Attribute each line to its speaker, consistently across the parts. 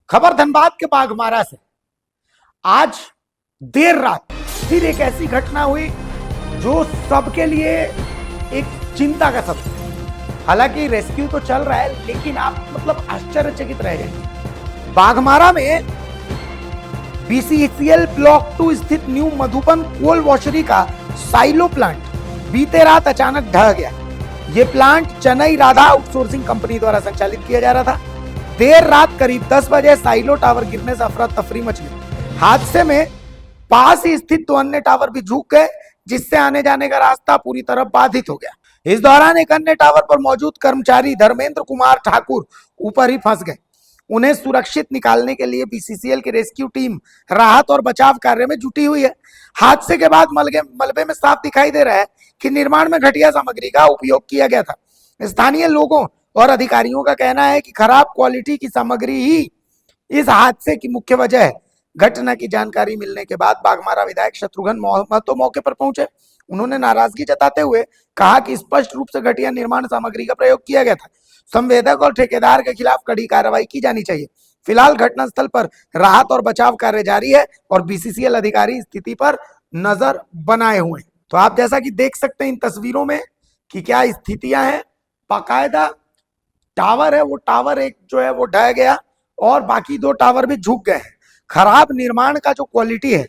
Speaker 1: खबर धनबाद के बाघमारा से। आज देर रात फिर एक ऐसी घटना हुई जो सबके लिए एक चिंता का सबब है। हालांकि रेस्क्यू तो चल रहा है, लेकिन आप मतलब आश्चर्यचकित रह जाएंगे। बाघमारा में बीसीसीएल ब्लॉक 2 स्थित न्यू मधुबन कोल वॉशरी का साइलो प्लांट बीते रात अचानक ढह गया। यह plant Chennai Radha outsourcing company द्वारा संचालित किया जा रहा था। देर रात करीब 10 बजे साइलो टावर गिरने से अफरा तफरी मच गई। हादसे में पास ही स्थित 2 अन्य टावर भी झुक गए, जिससे आने जाने का रास्ता पूरी तरह बाधित हो गया। इस दौरान एक अन्य टावर पर मौजूद कर्मचारी धर्मेंद्र कुमार ठाकुर ऊपर ही फंस गए। उन्हें सुरक्षित निकालने के लिए बीसीसीएल की रेस्क्यू टीम राहत और बचाव कार्य में जुटी हुई है। हादसे के बाद मलबे में साफ दिखाई दे रहा है कि निर्माण में घटिया सामग्री का उपयोग किया गया था। स्थानीय लोगों और अधिकारियों का कहना है कि खराब क्वालिटी की सामग्री ही इस हादसे की मुख्य वजह है। घटना की जानकारी मिलने के बाद बाघमारा विधायक शत्रुघ्न महतो मौके पर पहुंचे। उन्होंने नाराजगी जताते हुए कहा कि स्पष्ट रूप से घटिया निर्माण सामग्री का प्रयोग किया गया था। संवेदक और ठेकेदार के खिलाफ कड़ी कार्रवाई की जानी चाहिए। फिलहाल घटनास्थल पर राहत और बचाव कार्य जारी है और बीसीसीएल अधिकारी स्थिति पर नजर बनाए हुए हैं। तो आप जैसा कि देख सकते हैं इन तस्वीरों में कि क्या स्थितियां हैं। बाकायदा टावर है, वो टावर एक जो है वो ढह गया और बाकी 2 टावर भी झुक गए हैं। खराब निर्माण का जो क्वालिटी है,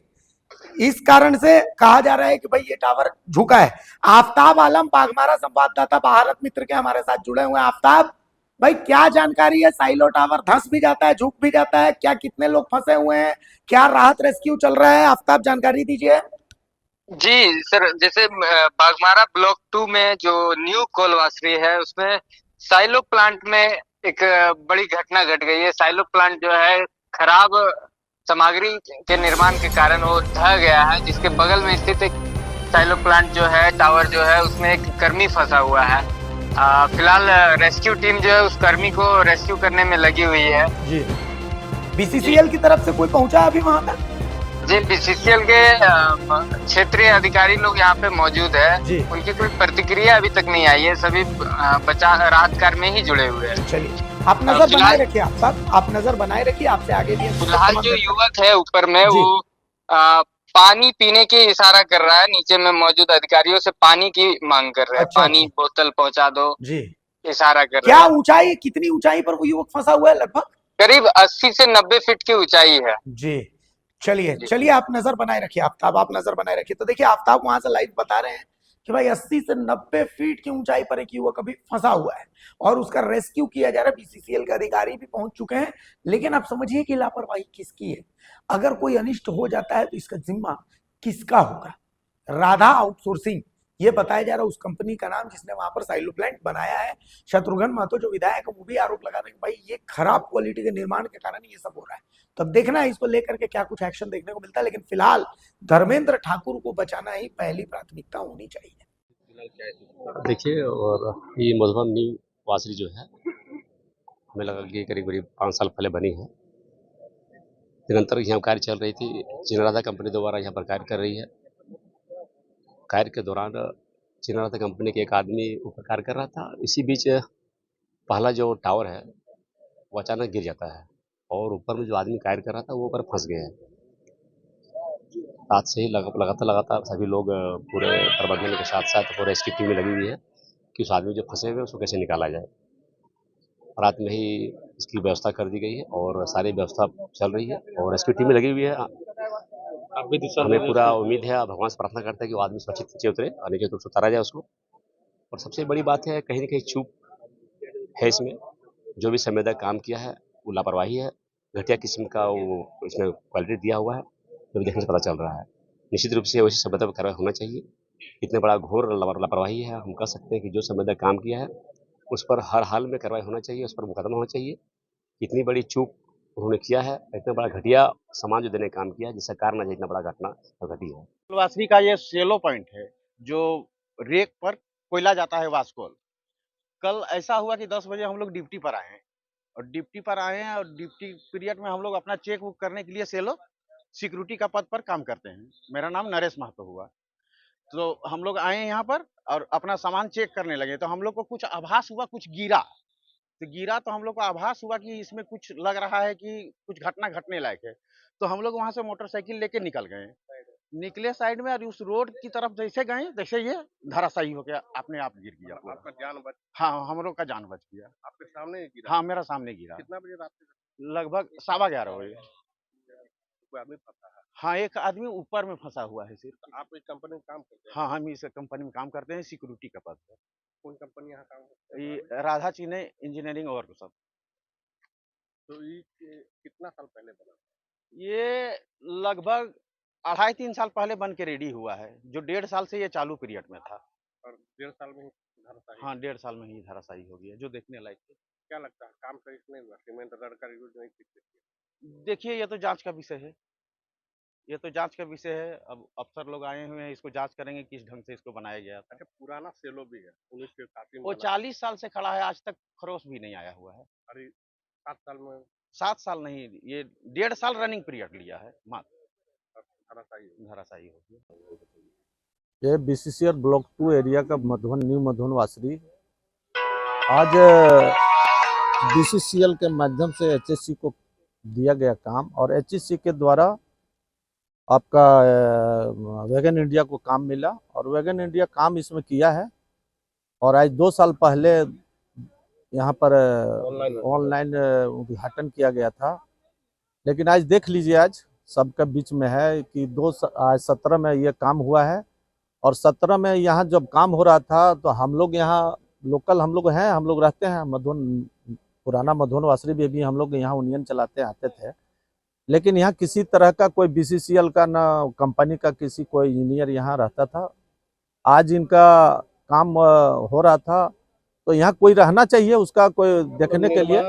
Speaker 1: इस कारण से कहा जा रहा है कि भाई ये टावर झुका है। आफ्ताब आलम बाघमारा संवाददाता भारत मित्र के हमारे साथ जुड़े हुए हैं। आफ्ताब भाई, क्या जानकारी है? साइलो टावर धंस भी जाता है, झुक भी जाता है, क्या कितने लोग फंसे हुए हैं, क्या राहत रेस्क्यू चल रहा है? आफ्ताब, जानकारी दीजिए।
Speaker 2: जी सर, जैसे बागमारा ब्लॉक 2 में जो न्यू कोलवासरी है उसमें साइलो प्लांट में एक बड़ी घटना घट गई है। साइलो प्लांट जो है खराब सामग्री के निर्माण के कारण वो ढह गया है, जिसके बगल में स्थित एक साइलो प्लांट जो है टावर जो है उसमें एक कर्मी फंसा हुआ है। फिलहाल रेस्क्यू टीम जो है उस कर्मी को रेस्क्यू करने में लगी हुई है।
Speaker 1: जी, बीसीसीएल की तरफ से कोई पहुंचा अभी वहां तक?
Speaker 2: जी, बीसीसीएल के क्षेत्रीय अधिकारी लोग यहाँ पे मौजूद है। उनकी कोई प्रतिक्रिया अभी तक नहीं आई है। सभी बचाव राहत कार्य में ही जुड़े हुए हैं।
Speaker 1: चलिए, आप नजर बनाए रखिए। आप नजर बनाए रखिए, आपसे आगे भी।
Speaker 2: फिलहाल जो युवक है ऊपर में वो पानी पीने की इशारा कर रहा है। नीचे में मौजूद अधिकारियों से पानी की मांग कर रहा है। पानी बोतल पहुंचा दो जी, इशारा कर रहा है।
Speaker 1: क्या ऊंचाई, कितनी ऊंचाई पर वो युवक फंसा हुआ है? लगभग
Speaker 2: करीब 80 से 90 फीट की ऊंचाई है
Speaker 1: जी। चलिए आप नजर बनाए रखिए। आफ्ताब, आप नजर बनाए रखिए। तो देखिए, आफ्ताब वहां से लाइव बता रहे हैं कि भाई 80 से 90 फीट की ऊंचाई पर एक युवक अभी फंसा हुआ है और उसका रेस्क्यू किया जा रहा है। बीसीसीएल के अधिकारी भी पहुंच चुके हैं, लेकिन आप समझिए कि लापरवाही किसकी है। अगर कोई अनिष्ट हो जाता है तो इसका जिम्मा किसका होगा? राधा आउटसोर्सिंग, ये बताया जा रहा है उस कंपनी का नाम जिसने वहां पर साइलो प्लांट बनाया है। शत्रुघ्न महतो जो विधायक है वो भी आरोप लगा रहे हैं कि भाई ये खराब क्वालिटी के निर्माण के कारण ये सब हो रहा है। तो अब देखना है इसको लेकर के क्या कुछ एक्शन देखने को मिलता है, लेकिन फिलहाल धर्मेंद्र ठाकुर को बचाना ही पहली प्राथमिकता होनी चाहिए।
Speaker 3: देखिए, और ये मधुबन न्यू वासरी जो है, हमें लगा कि करीब 5 साल पहले बनी है। निरंतर यहाँ कार्य चल रही थी। चिनराधा कंपनी द्वारा यहाँ पर कार्य कर रही है। कार्य के दौरान चिनराधा कंपनी के एक आदमी ऊपर कार्य कर रहा था। इसी बीच पहला जो टावर है वो अचानक गिर जाता है और ऊपर में जो आदमी कार्य कर रहा था वो ऊपर फंस गया है। रात से ही लगातार सभी लोग पूरे प्रबंधन के साथ साथ पूरे रेस्क्यू टीम में लगी हुई है कि उस आदमी जो फंसे हुए उसको कैसे निकाला जाए। रात में ही इसकी व्यवस्था कर दी गई है और सारी व्यवस्था चल रही है और रेस्क्यू टीम में लगी हुई है। हमें पूरा उम्मीद है, भगवान से प्रार्थना करते हैं कि वो आदमी सुरक्षित नीचे उतरे और नीचे उतारा जाए उसको। और सबसे बड़ी बात है, कहीं ना कहीं चूक है इसमें। जो भी संवेदक काम किया है वो लापरवाही है। घटिया किस्म का वो इसमें क्वालिटी दिया हुआ है, जो देखने से पता चल रहा है। निश्चित रूप से वैसी संवेदक पर कार्रवाई होना चाहिए। इतने बड़ा घोर लापरवाही है। हम कह सकते हैं कि जो संवेदक काम किया है उस पर हर हाल में कार्रवाई होना चाहिए, उस पर मुकदमा होना चाहिए। इतनी बड़ी चूक उन्होंने किया है, इतना बड़ा घटिया सामान जो देने का काम किया, जिसका कारण है इतना बड़ा घटना घटी है।
Speaker 4: वासरी का ये सेलो पॉइंट है जो रेक पर कोयला जाता है वास्कोल। कल ऐसा हुआ कि 10 बजे हम लोग ड्यूटी पर आए हैं और ड्यूटी पीरियड में हम लोग अपना चेक बुक करने के लिए सेलो सिक्योरिटी का पद पर काम करते हैं। मेरा नाम नरेश महतो हुआ। तो हम लोग आए यहाँ पर और अपना सामान चेक करने लगे तो हम लोग को कुछ आभास हुआ, कुछ गिरा। तो गिरा तो हम लोग को आभास हुआ कि इसमें कुछ लग रहा है कि कुछ घटना घटने लायक है। तो हम लोग वहां से मोटरसाइकिल लेके निकल गए, निकले साइड में और उस रोड की तरफ जैसे गए तैसे ये धराशायी हो गया, अपने आप गिर गया पूरा।
Speaker 5: आपका जान बच
Speaker 4: हाँ, हम लोग का जान बच गया।
Speaker 5: आपके सामने ही गिरा?
Speaker 4: हाँ, मेरा सामने गिरा।
Speaker 5: कितना बजे रात में?
Speaker 4: लगभग 11:15 बजे।
Speaker 5: कोई आदमी फंसा है?
Speaker 4: हाँ, एक आदमी ऊपर में फंसा हुआ है सिर्फ।
Speaker 5: तो आप इस कंपनी में काम करते हैं?
Speaker 4: हाँ, हम इस कंपनी में काम करते हैं सिक्योरिटी का पद पर।
Speaker 5: कौन कंपनी यहाँ काम करते हैं?
Speaker 4: ये राधा चीने इंजीनियरिंग वर्कशॉप।
Speaker 5: तो ये कितना साल पहले बना?
Speaker 4: ये लगभग 2.5-3 साल पहले बन के रेडी हुआ है, जो 1.5 साल से ये चालू पीरियड में था।
Speaker 5: और 1.5 साल में ही धराशायी?
Speaker 4: हाँ, 1.5 साल में ही धराशायी हो गया, जो देखने लायक है।
Speaker 5: क्या लगता है काम सही से नहीं हुआ? सीमेंट रड का यूज नहीं किया?
Speaker 4: देखिए, ये तो जांच का विषय है, ये तो जांच का विषय है। अब अफसर लोग आए हुए हैं, इसको जांच करेंगे किस ढंग से इसको बनाया गया था।
Speaker 5: अच्छा, पुराना सेलो भी है 1981 में
Speaker 4: वो
Speaker 5: बना।
Speaker 4: 40 साल से खड़ा है, आज तक खरोच भी नहीं आया हुआ है।
Speaker 5: अरे 7 साल में
Speaker 4: 7 साल नहीं, ये 1.5 साल रनिंग पीरियड लिया है मात्र,
Speaker 5: धराशायी हो गया।
Speaker 4: धराशायी हो गया।
Speaker 6: ये बीसीसीएल ब्लॉक 2 एरिया का मधुबन न्यू मधुबन वासरी आज बीसीसीएल के माध्यम से एचएससी को दिया गया काम, और एचएससी के द्वारा आपका वैगन इंडिया को काम मिला, और वैगन इंडिया काम इसमें किया है। और आज 2 साल पहले यहाँ पर ऑनलाइन उद्घाटन किया गया था। लेकिन आज देख लीजिए, आज सबके बीच में है कि आज 17 में ये काम हुआ है। और 17 में यहाँ जब काम हो रहा था तो हम लोग यहाँ लोकल हम लोग हैं, हम लोग रहते हैं मधुबन, पुराना मधुबन वासरी में भी हम लोग यहाँ यूनियन चलाते आते थे। लेकिन यहाँ किसी तरह का कोई बीसीसीएल का ना कंपनी का किसी कोई इंजीनियर यहाँ रहता था। आज इनका काम हो रहा था, तो यहाँ कोई रहना चाहिए उसका कोई देखने के लिए।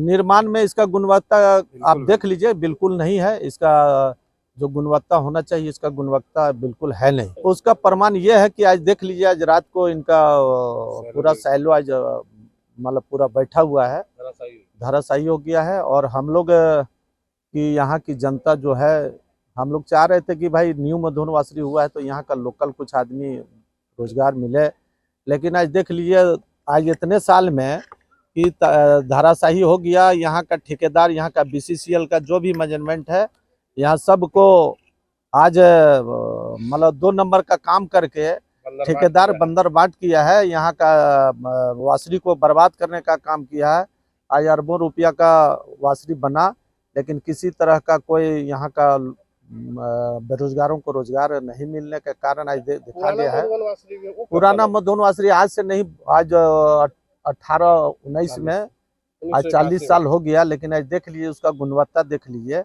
Speaker 6: निर्माण में इसका गुणवत्ता आप देख लीजिए, बिल्कुल नहीं है। इसका जो गुणवत्ता होना चाहिए, इसका गुणवत्ता बिल्कुल है नहीं। तो उसका प्रमाण ये है कि आज देख लीजिए, आज रात को इनका पूरा साइलो आज मतलब पूरा बैठा हुआ है, धराशायी हो गया है। और हम लोग की यहाँ की जनता जो है, हम लोग चाह रहे थे कि भाई न्यू मधुबन वासरी हुआ है तो यहाँ का लोकल कुछ आदमी रोजगार मिले। लेकिन आज देख लीजिए, आज इतने साल में कि धराशायी हो गया। यहाँ का ठेकेदार, यहाँ का बीसीसीएल का जो भी मैनेजमेंट है, यहाँ सबको आज मतलब 2 नंबर का काम करके ठेकेदार बंदर बाट किया है। यहाँ का वासरी को बर्बाद करने का काम किया है। आज अरबों रुपया का वासरी बना, लेकिन किसी तरह का कोई यहाँ का बेरोजगारों को रोजगार नहीं मिलने के कारण आज देखा गया है। पुराना मधुबन वासरी आज से नहीं, आज 18-19 में आज 40 साल हो गया। लेकिन आज देख लीजिए, उसका गुणवत्ता देख लीजिए,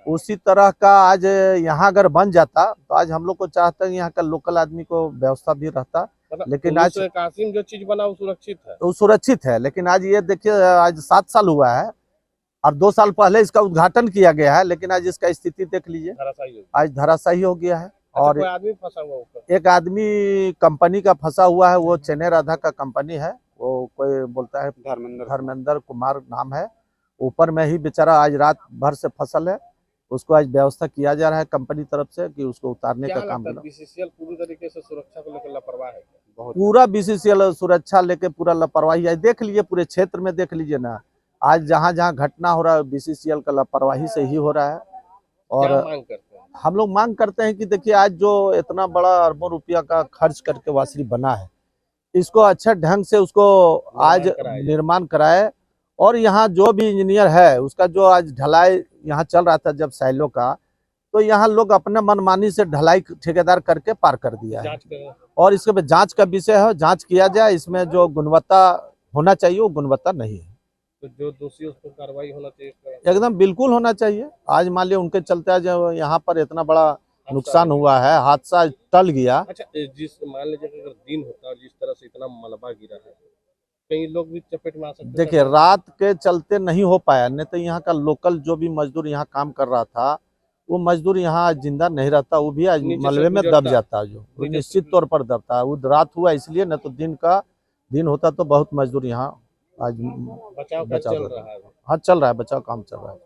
Speaker 6: उसी तरह का आज यहाँ अगर बन जाता तो आज हम लोग को चाहते हैं यहाँ का लोकल आदमी को व्यवस्था भी रहता। लेकिन आज
Speaker 5: कासिम जो चीज बना वो सुरक्षित है,
Speaker 6: तो सुरक्षित है। लेकिन आज ये देखिए, आज 7 साल हुआ है और 2 साल पहले इसका उद्घाटन किया गया है। लेकिन आज इसका स्थिति देख लीजिए, आज धराशायी हो गया है। और
Speaker 5: कोई आदमी फंसा हुआ ऊपर?
Speaker 6: एक आदमी कंपनी का फंसा हुआ है, वो चेन्नई राधा का कंपनी है, वो कोई बोलता है धर्मेंद्र कुमार नाम है। ऊपर में ही बेचारा आज रात भर से फसल है, उसको आज व्यवस्था किया जा रहा है कंपनी तरफ से कि उसको उतारने का काम करना।
Speaker 5: बीसीसीएल पूरी तरीके से सुरक्षा को लेकर लापरवाह है?
Speaker 6: पूरा बीसीसीएल सुरक्षा लेके पूरा लापरवाही है। देख लीजिए, पूरे क्षेत्र में देख लीजिए ना, आज जहाँ जहाँ घटना हो रहा है बीसीसीएल का लापरवाही से ही हो रहा है। और
Speaker 5: मांग करते हैं?
Speaker 6: हम लोग मांग करते हैं कि देखिए, आज जो इतना बड़ा अरबों रुपया का खर्च करके वासरी बना है, इसको अच्छा ढंग से उसको आज निर्माण कराए। और यहाँ जो भी इंजीनियर है, उसका जो आज ढलाई यहाँ चल रहा था जब साइलो का, तो यहाँ लोग अपने मनमानी से ढलाई ठेकेदार करके पार कर दिया है। और इसके बाद जांच का विषय है, जांच किया जाए। इसमें जो गुणवत्ता होना चाहिए वो गुणवत्ता नहीं है।
Speaker 5: तो जो दोषी उस पर कार्रवाई होना चाहिए,
Speaker 6: एकदम बिल्कुल होना चाहिए। आज मान लिया उनके चलते आज यहाँ पर इतना बड़ा नुकसान हुआ है, हादसा टल गया।
Speaker 5: अच्छा, जिस मान लीजिए अगर दिन होता और जिस तरह से इतना मलबा गिरा है, कई लोग भी चपेट में आ सकते हैं।
Speaker 6: देखिए, रात के चलते नहीं हो पाया, नहीं तो यहाँ का लोकल जो भी मजदूर यहाँ काम कर रहा था, वो मजदूर यहाँ जिंदा नहीं रहता, वो भी आज मलबे में दब जाता, जो निश्चित तौर पर दबता है। वो रात हुआ इसलिए, न तो दिन होता तो बहुत मजदूर यहाँ आज
Speaker 5: बचाव चल रहा है।
Speaker 6: हाँ, चल रहा है, बचाव काम चल रहा है।